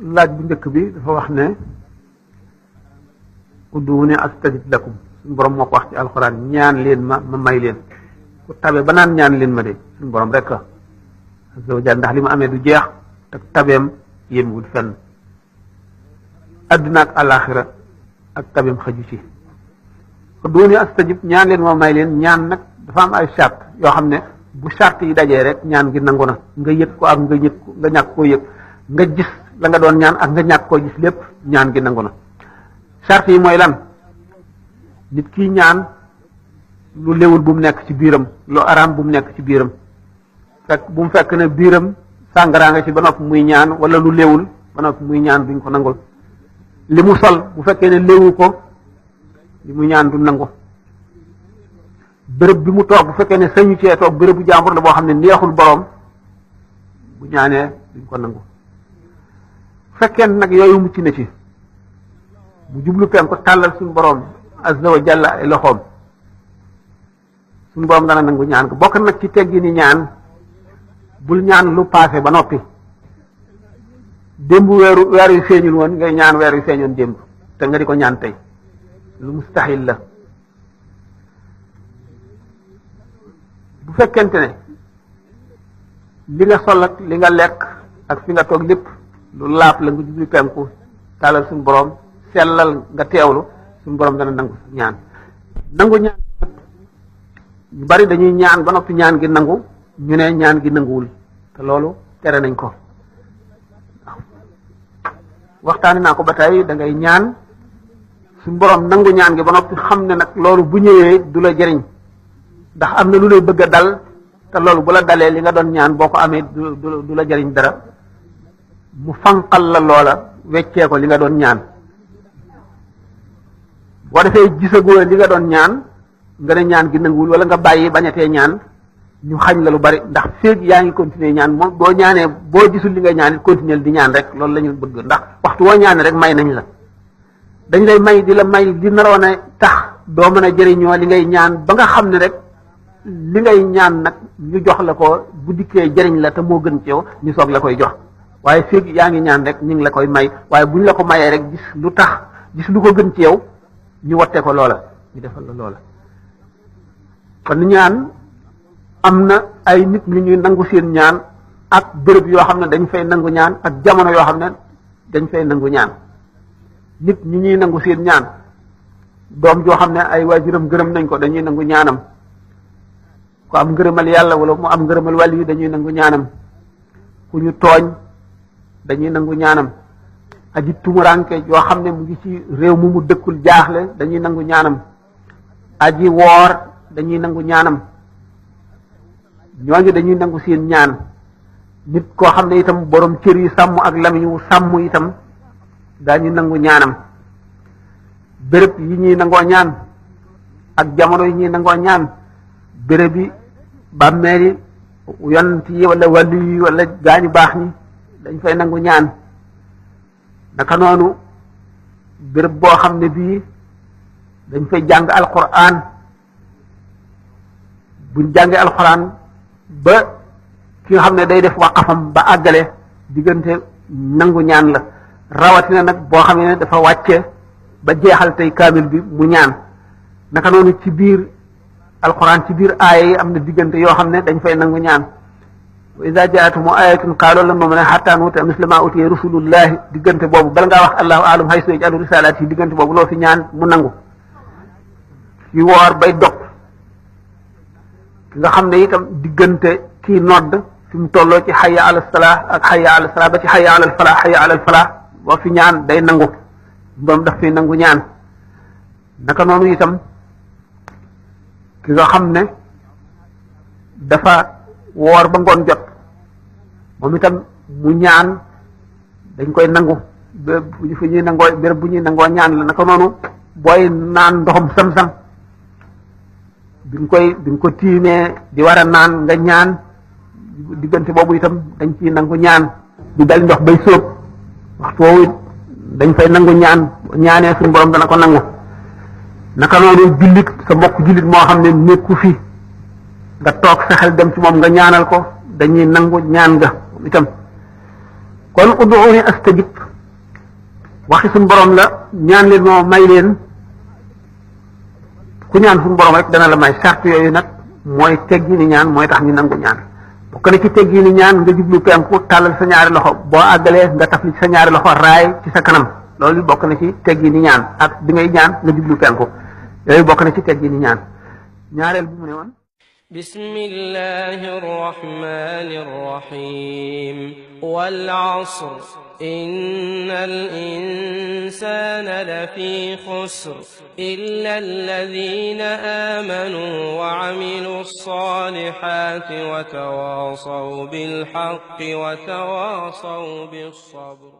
laaj bu njëkk bi dafa wax ne ud'uuni astajib lakum suñu borom moo ko wax ci alxuraan ñaan leen ma may leen ku tabe ba naan ñaan leen ma de suñu borom rek la azza wa jalla ndax li mu amee du jeex te tabeem yéemwul fenn adduna ak alaxira ak tabeem xaju ci ud'uuni astajib ñaan leen ma may leen ñaan nag dafa am ay charte yoo xam ne bu charte yi dajee rek ñaan gi nangu na nga yëg ko ak nga yëg ko nga ñàkk koo yëg nga gis la nga doon ñaan ak nga ñàkk koo gis lépp ñaan gi nangu na charte yi mooy lan nit kii ñaan lu léwul bu mu nekk ci biiram lu araam bu mu nekk ci biiram fekk bu mu fekk ne biiram sàngaraa nga ci ba noppi muy ñaan wala lu léwul ba noppi muy ñaan duñ ko nangul li mu sol bu fekkee ne léwu ko li mu ñaan du nangu bërëb bi mu toog bu fekkee ne sañu cee toog bërëb bu jàmbur la boo xam ne neexul boroom bu ñaanee duñ ko nangu bu fekkee nag yooyu mucc na ci bu jublu penku tàllal suñu boroom azza wa jalla ay loxoom suñu boroom dana nangu ñaan ko bokk nag ci teggi ni ñaan bul ñaan lu paase ba noppi démb weer yu feeñul woon ngay ñaan weer yu feeñoon démb te nga di ko ñaan tey lu mustahil la bu fekkente ne li nga sol ak li nga lekk ak fi nga toog lépp lu laap la nga jublu penku tàllal suñu boroom sellal nga teewlu suñu boroom dana nangu ñaan ñaan ñu bari dañuy ñaan ba noppi ñaan gi nangu ñu ne ñaan gi nanguwul te loolu tere nañ ko waxtaani naa ko ba tey da ngay ñaan suñu boroom nangu ñaan gi ba noppi xam ne nag loolu bu ñëwee du la jëriñ ndax am na lu lay bëgg a dal te loolu bu la dalee li nga doon ñaan boo ko amee du la jëriñ dara mu fanqal la loola weccee ko li nga doon ñaan boo defee gisagoo li nga doon ñaan nga ne ñaan gi nanguwul wala nga bàyyi bañatee ñaan ñu xañ la lu bari ndax feeg yaa ngi continuer ñaan moom boo ñaanee boo gisul li nga ñaan it continuer di ñaan rek loolu la ñu bëgg ndax waxtu woo ñaanee rek may nañ la dañ lay may di la may di naroon a tax doo mën a jëriñoo li ngay ñaan ba nga xam ne rek li ngay ñaan nag ñu jox la ko bu dikkee jëriñ la te moo gën ci yow ñu soog la koy jox waaye feeg yaa ngi ñaan rek ñu ngi la koy may waaye buñ la ko mayee rek gis lu tax gis lu ko gën ci yow ñu watte ko loola ñu defal la loola kon ñaan am na ay nit ñi ñuy nangu seen ñaan ak béréb yoo xam ne dañ fay nangu ñaan ak jamono yoo xam ne dañ fay nangu ñaan nit ñi ñuy nangu seen ñaan doom joo xam ne ay waajuram gërëm nañ ko dañuy nangu ñaanam ku am ngërëmal yàlla wala mu am ngërëmal wàll yi dañuy nangu ñaanam ku ñu tooñ dañuy nangu ñaanam aji tumuranke yoo xam ne mu ngi ci réew mu dëkkul jaaxle dañuy nangu ñaanam aji woor dañuy nangu ñaanam ñooñu dañuy nangu seen ñaan nit koo xam ne itam borom cër yi sàmm ak lamiñ wu sàmm itam daañu nangu ñaanam béréb yi ñuy nangoo ñaan ak jamono yi ñuy nangoo ñaan béréb yi bàmmeel yi yonent yi wala wàllu yi wala gaañu baax ñi dañ fay nangu ñaan naka noonu béréb boo xam ne bii dañ fay jàng alquran buñ jàngee alquran ba ki nga xam ne day def waqafam ba àggale diggante nangu ñaan la rawatina nag boo xam ne dafa wàcce ba jeexal tey kaamil bi mu ñaan naka noonu ci biir alquran ci biir aaya yi am na diggante yoo xam ne dañ fay nangu ñaan wa iza jaatuhum ayatun qaalu lan nu'mina hattaa nu'ta misla ma utiya rusulullahi diggante boobu bala ngaa wax allahu a'lam haysu yaj'alu risalati diggante boobu loo fi ñaan mu nangu ki woor bay dog ki nga xam ne itam diggante kii nodd fi mu tolloo ci hayya ala salah ak hayya ala salah ba ci hayya ala falah hayya ala falah boo fi ñaan day nangu moom daf fi nangu ñaan naka noonu itam ki nga xam ne dafa woor ba ngoon jot moom itam mu ñaan dañ koy nangu fu ñuy nangoo béréb bu ñuy nangoo ñaan la naka noonu booy naan ndoxum sam-sam bi nga ko tiimee di war a naan nga ñaan diggante boobu itam dañ ciy nangu ñaan di dal ndox bay sóob waxtu woowu dañ fay nangu ñaanee suñu borom dana ko nangu naka noonu jullit sa mbokk jullit moo xam ne nekku fi nga toog sa xel dem ci moom nga ñaanal ko dañuy nangu ñaan nga itam kon ud'uuni astajib waxi suñu borom la ñaan leen moo may leen ku ñaan suñu borom rek dana la may charte yooyu nag mooy teggi ni ñaan mooy tax ñu nangu ñaan bokk na ci teggi ni ñaan nga jublu penku tàllal sa ñaari loxo boo àggalee nga taf li ci sa ñaari loxo raay ci sa kanam loolu bokk na ci teggi ni ñaan ak bi ngay ñaan nga jublu penku yooyu bokk na ci teggi ni ñaan ñaareel bi mu ne woon bismillahi rrahmani rrahim wal asr innal insana lafi khusr illa alladhina amanu wa amilu ssalihati wa tawasaw bil haqqi wa tawasaw bis sabr